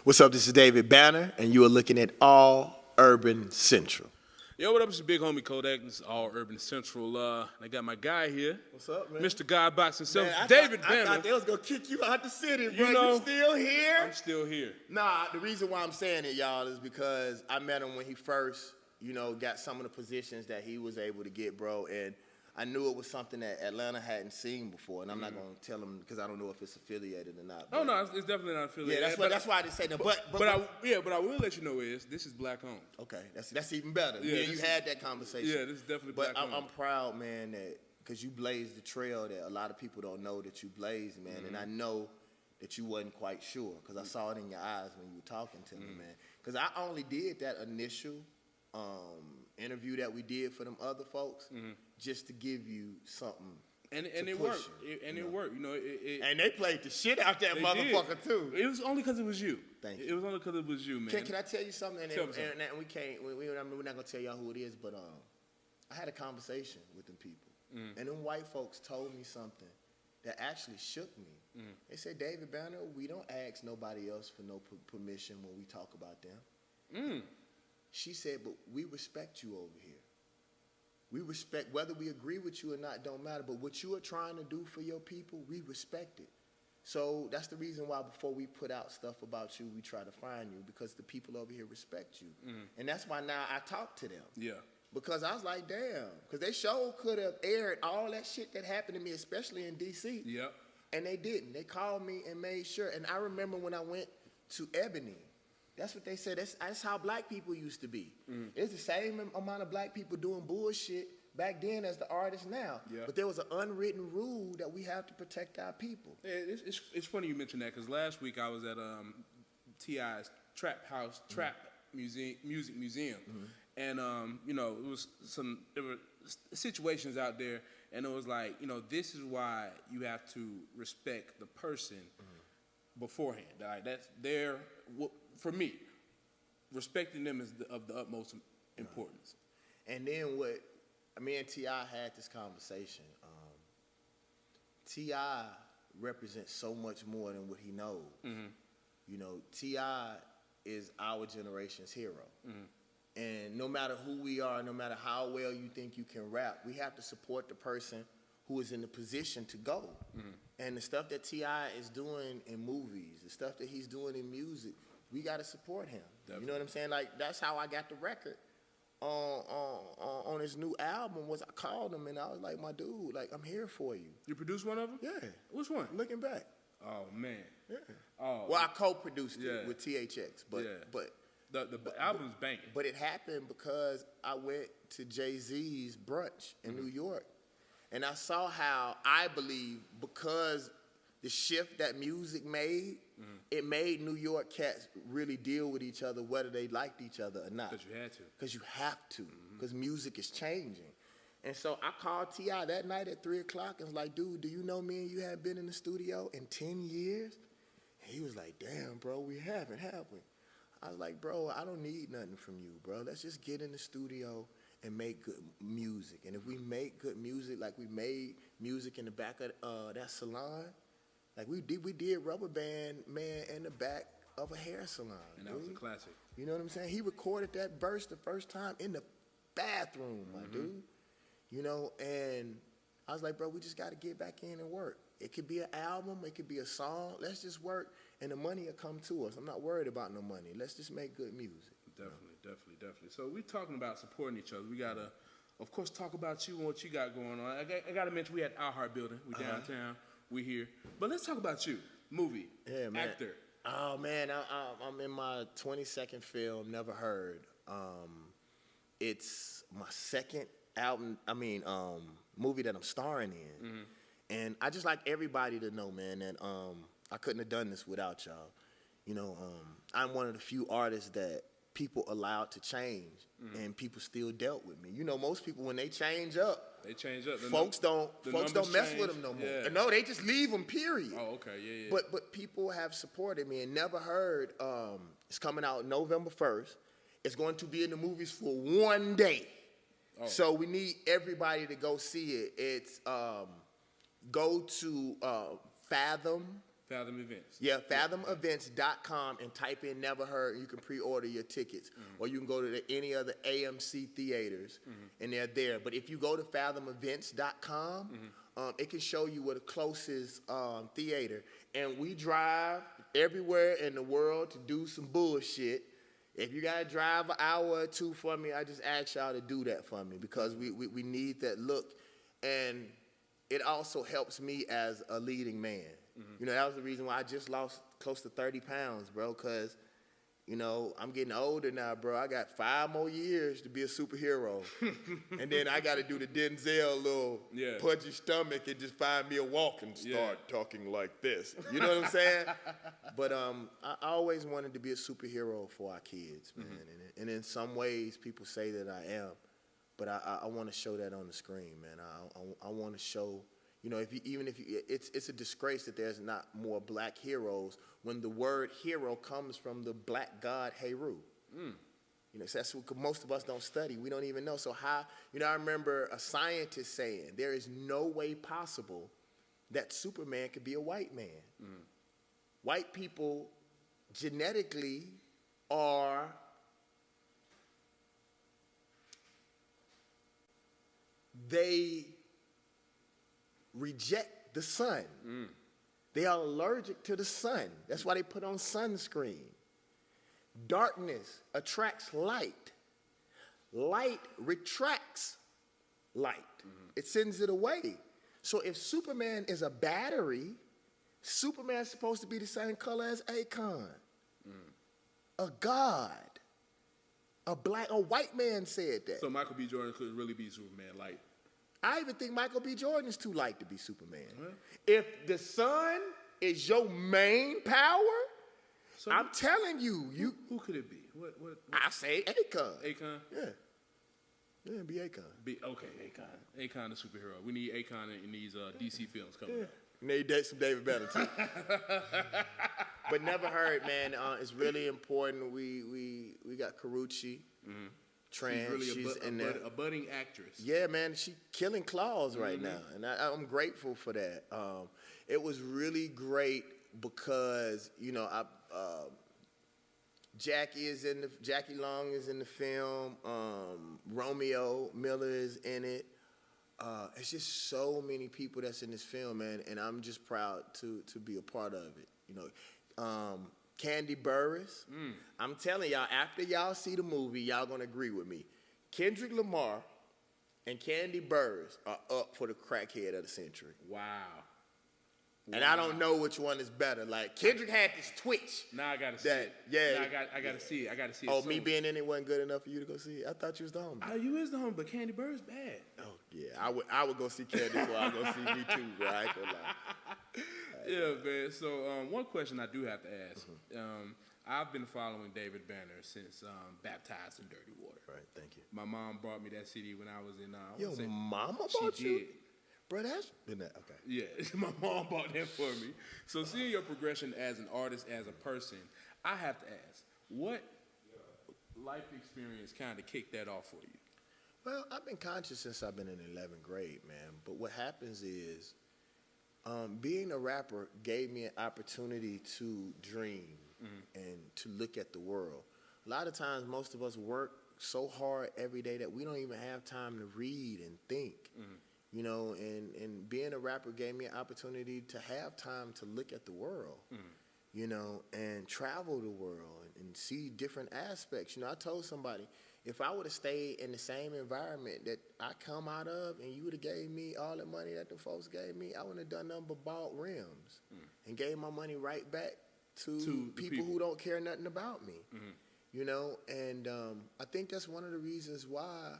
What's up? This is David Banner, and you are looking at All Urban Central. Yo, what up? It's your big homie Kodak. This is All Urban Central. I got my guy here. What's up, man? Mr. God Box himself, Man, David I Banner. thought they was gonna kick you out the city, bro. You know, you still here? I'm still here. Nah, the reason why I'm saying it, y'all, is because I met him when he first, got some of the positions that he was able to get, bro, and I knew it was something that Atlanta hadn't seen before, and I'm not gonna tell him because I don't know if it's affiliated or not. Oh no, it's definitely not affiliated. Yeah, that's why I didn't say that. But I will let you know this is black owned. Okay, that's even better. Yeah, you had that conversation. Yeah, this is definitely black owned. But I'm proud, man, that because you blazed the trail that a lot of people don't know that you blazed, man, and I know that you wasn't quite sure because I saw it in your eyes when you were talking to me, man. Because I only did that initial interview that we did for them other folks just to give you something. And it worked. It worked. And they played the shit out that motherfucker too. It was only because it was you. Thank you. It was only because it was you, man. Can I tell you something? Tell me something. And we can't. We're not gonna tell y'all who it is, but I had a conversation with them people, and them white folks told me something that actually shook me. They said, David Banner, we don't ask nobody else for no permission when we talk about them. She said, but we respect you over here. We respect, whether we agree with you or not, don't matter. But what you are trying to do for your people, we respect it. So that's the reason why before we put out stuff about you, we try to find you, because the people over here respect you. And that's why now I talk to them. Yeah. Because I was like, damn. Because they sure could have aired all that shit that happened to me, especially in D.C. Yep. And they didn't. They called me and made sure. And I remember when I went to Ebony, that's what they said. That's how black people used to be. It's the same amount of black people doing bullshit back then as the artists now. Yeah. But there was an unwritten rule that we have to protect our people. Yeah, it's funny you mentioned that because last week I was at T.I.'s Trap House, Trap Music Museum. And, there were situations out there, and it was like, this is why you have to respect the person beforehand. Like, that's for me, respecting them is of the utmost importance. And then me and T.I. had this conversation. T.I. represents so much more than what he knows. T.I. is our generation's hero. And no matter who we are, no matter how well you think you can rap, we have to support the person who is in the position to go. And the stuff that T.I. is doing in movies, the stuff that he's doing in music, we got to support him. Definitely. You know what I'm saying? Like, that's how I got the record on his new album. Was I called him and I was like, my dude, like, I'm here for you. You produced one of them? Yeah. Which one? Looking Back. Oh, man. Yeah. Oh. Well, I co-produced it with THX, but the album's banging. But it happened because I went to Jay-Z's brunch in New York, and I saw how, I believe, because the shift that music made, it made New York cats really deal with each other, whether they liked each other or not. Because you had to. Because you have to, because music is changing. And so I called T.I. that night at 3 o'clock and was like, dude, do you know me and you haven't been in the studio in 10 years? And he was like, damn, bro, we haven't, have we? I was like, bro, I don't need nothing from you, bro. Let's just get in the studio and make good music. And if we make good music like we made music in the back of that salon, like we did Rubber Band Man in the back of a hair salon. And that was a classic. You know what I'm saying? He recorded that verse the first time in the bathroom, my dude. And I was like, bro, we just got to get back in and work. It could be an album, it could be a song. Let's just work, and the money will come to us. I'm not worried about no money. Let's just make good music. Definitely. So we're talking about supporting each other. We got to, of course, talk about you and what you got going on. I got to mention we at Our Heart Building. We downtown. We here. But let's talk about you. Movie. Yeah, man. Actor. Oh, man. I'm in my 22nd film, Never Heard. It's my second movie that I'm starring in. And I just like everybody to know, man, that I couldn't have done this without y'all. I'm one of the few artists that people allowed to change, and people still dealt with me. Most people, when they change up, folks don't mess with them no more. Yeah. No, they just leave them, period. Oh, okay, yeah. But people have supported me and Never Heard. It's coming out November 1st. It's going to be in the movies for one day. Oh. So we need everybody to go see it. It's go to Fathom Fathom Events. Yeah, fathomevents.com and type in Never Heard. You can pre-order your tickets. Or you can go to any other AMC theaters, and they're there. But if you go to fathomevents.com, it can show you where the closest theater. And we drive everywhere in the world to do some bullshit. If you got to drive an hour or two for me, I just ask y'all to do that for me because we need that look. And it also helps me as a leading man. You know, that was the reason why I just lost close to 30 pounds, bro, because, you know, I'm getting older now, bro. I got 5 more years to be a superhero. And then I got to do the Denzel little pudgy stomach and just find me a walk and start talking like this. You know what I'm saying? But I always wanted to be a superhero for our kids, man. And in some ways, people say that I am. But I want to show that on the screen, man. I want to show... You know, it's a disgrace that there's not more black heroes when the word hero comes from the black god Heru. You know, so that's what most of us don't study. We don't even know. So how, you know, I remember a scientist saying there is no way possible that Superman could be a white man. White people genetically are reject the sun. They are allergic to the sun. That's why they put on sunscreen. Darkness attracts light. Light retracts light. It sends it away. So if Superman is a battery, Superman's supposed to be the same color as Akon. A god. A white man said that. So Michael B. Jordan could really be Superman, like... I even think Michael B. Jordan is too light to be Superman. If the sun is your main power, so I'm telling you, who could it be? What? I say Akon. Akon? Yeah, be Akon. Okay, Akon. Akon the superhero. We need Akon in these DC films coming up. Need some David Banner too. But Never Heard, man. It's really important. We got Karuchi. Trans, she's a budding actress. Yeah, man, she killing claws right now, and I'm grateful for that. It was really great because, you know, Jackie Long is in the film. Romeo Miller is in it. It's just so many people that's in this film, man, and I'm just proud to be a part of it. You know, Candy Burris. I'm telling y'all, after y'all see the movie, y'all gonna agree with me. Kendrick Lamar and Candy Burris are up for the crackhead of the century. Wow. And I don't know which one is better. Like, Kendrick had this twitch. Now I gotta see it. Yeah. I gotta see it. I gotta see it. Oh, me being in it wasn't good enough for you to go see it? I thought you was the homie. You is the homie, but Candy Burris bad. Oh, yeah. I would go see Candy before I go see me too, bro. I ain't gonna lie. Yeah, man. So one question I do have to ask. I've been following David Banner since Baptized in Dirty Water. Right, thank you. My mom brought me that CD when I was in... Your mama bought you? Did. Bro, that's been that. Okay. Yeah, my mom bought that for me. So seeing your progression as an artist, as a person, I have to ask, what life experience kind of kicked that off for you? Well, I've been conscious since I've been in 11th grade, man. But what happens is, being a rapper gave me an opportunity to dream and to look at the world. A lot of times, most of us work so hard every day that we don't even have time to read and think. You know, and being a rapper gave me an opportunity to have time to look at the world, you know, and travel the world and see different aspects. You know, I told somebody, if I would have stayed in the same environment that I come out of and you would have gave me all the money that the folks gave me, I wouldn't have done nothing but bought rims and gave my money right back to people who don't care nothing about me, you know. And I think that's one of the reasons why,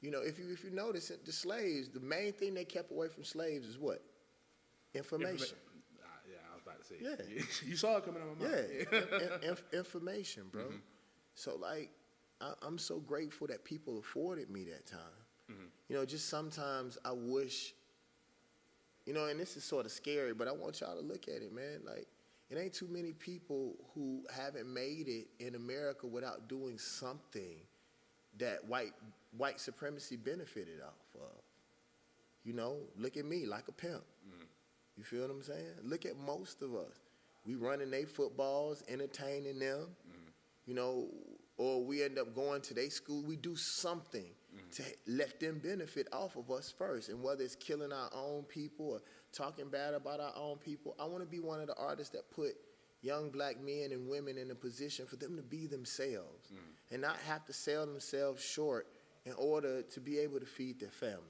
you know, if you notice, the slaves, the main thing they kept away from slaves is what? Information. Yeah, I was about to say. Yeah. You saw it coming out of my mouth. Yeah, information, bro. So, like, I'm so grateful that people afforded me that time. You know, just sometimes I wish, you know, and this is sort of scary, but I want y'all to look at it, man. Like, it ain't too many people who haven't made it in America without doing something that white supremacy benefited off of. You know, look at me, like a pimp. You feel what I'm saying? Look at most of us. We running their footballs, entertaining them, you know, or we end up going to their school. We do something to let them benefit off of us first. And whether it's killing our own people or talking bad about our own people, I want to be one of the artists that put young black men and women in a position for them to be themselves and not have to sell themselves short in order to be able to feed their families.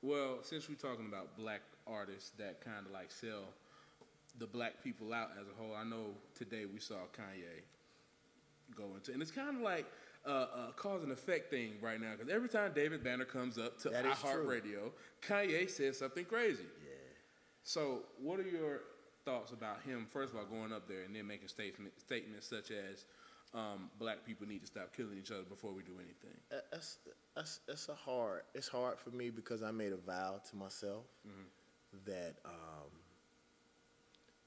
Well, since we're talking about black artists that kind of like sell the black people out as a whole, I know today we saw Kanye go into, and it's kind of like a cause and effect thing right now, because every time David Banner comes up to iHeartRadio, Kanye says something crazy. Yeah. So what are your thoughts about him, first of all, going up there and then making statements such as black people need to stop killing each other before we do anything? It's hard for me because I made a vow to myself that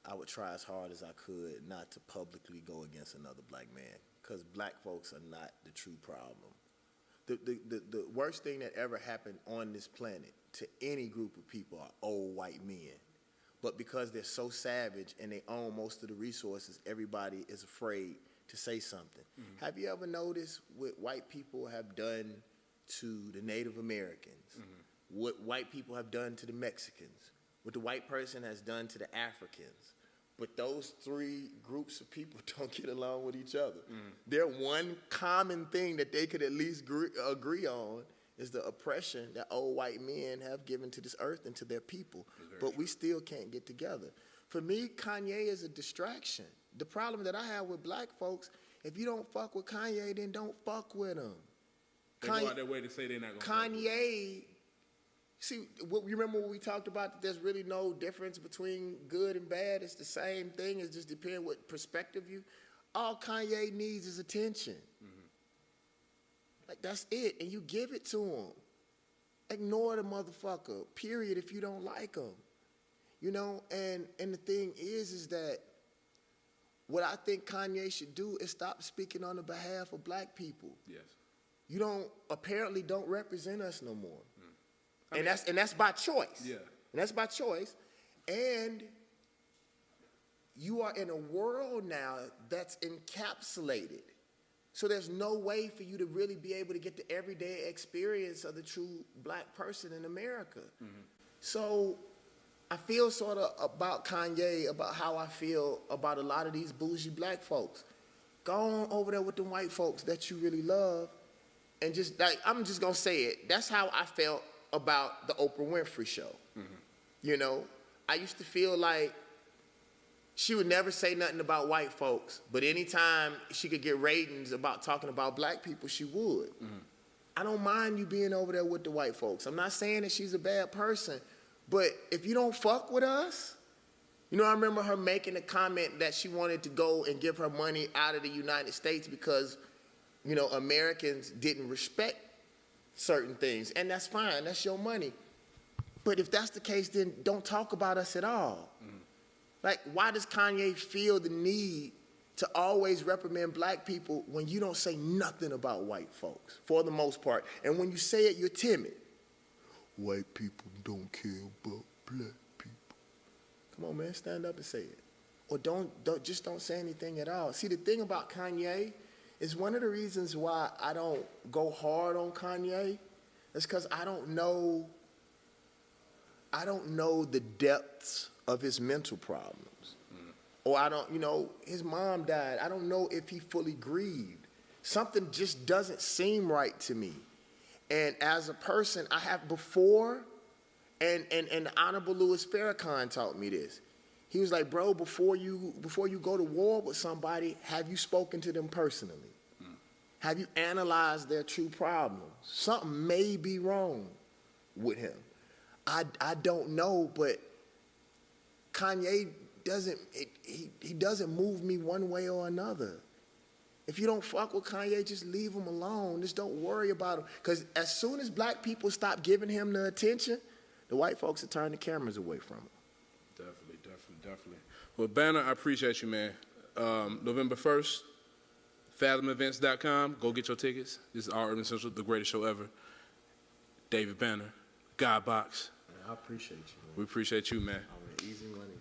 I would try as hard as I could not to publicly go against another black man, because black folks are not the true problem. The worst thing that ever happened on this planet to any group of people are old white men. But because they're so savage and they own most of the resources, everybody is afraid to say something. Have you ever noticed what white people have done to the Native Americans, what white people have done to the Mexicans, what the white person has done to the Africans? But those three groups of people don't get along with each other. Their one common thing that they could at least agree on is the oppression that old white men have given to this earth and to their people. But we still can't get together. For me, Kanye is a distraction. The problem that I have with black folks, if you don't fuck with Kanye, then don't fuck with him. They go out their way to say they're not going to Kanye, see, you remember when we talked about that there's really no difference between good and bad? It's the same thing. It just depends what perspective you. All Kanye needs is attention. Like, that's it, and you give it to him. Ignore the motherfucker, period, if you don't like him. You know, and the thing is that what I think Kanye should do is stop speaking on the behalf of black people. Yes. You apparently don't represent us no more. And that's by choice. Yeah. And that's by choice. And you are in a world now that's encapsulated. So there's no way for you to really be able to get the everyday experience of the true black person in America. So I feel sort of about Kanye, about how I feel about a lot of these bougie black folks. Go on over there with the white folks that you really love, and just, like, I'm just gonna say it. That's how I felt about the Oprah Winfrey Show. You know, I used to feel like she would never say nothing about white folks, but anytime she could get ratings about talking about black people, she would. I don't mind you being over there with the white folks. I'm not saying that she's a bad person, but if you don't fuck with us, you know, I remember her making a comment that she wanted to go and give her money out of the United States because, you know, Americans didn't respect certain things, and that's fine, that's your money. But if that's the case, then don't talk about us at all. Like, why does Kanye feel the need to always reprimand black people when you don't say nothing about white folks, for the most part? And when you say it, you're timid. White people don't care about black people. Come on, man, stand up and say it. Or don't say anything at all. See, the thing about Kanye is one of the reasons why I don't go hard on Kanye is because I don't know the depths of his mental problems. Or I don't, you know, his mom died. I don't know if he fully grieved. Something just doesn't seem right to me. And as a person, I have before, and the Honorable Louis Farrakhan taught me this. He was like, bro, before you go to war with somebody, have you spoken to them personally? Have you analyzed their true problems? Something may be wrong with him. I don't know, but Kanye doesn't move me one way or another. If you don't fuck with Kanye, just leave him alone. Just don't worry about him. Because as soon as black people stop giving him the attention, the white folks will turn the cameras away from him. Definitely. Well, Banner, I appreciate you, man. November 1st, fathomevents.com. Go get your tickets. This is Our Urban Central, the greatest show ever. David Banner, God Box. I appreciate you, man. We appreciate you, man. easy money.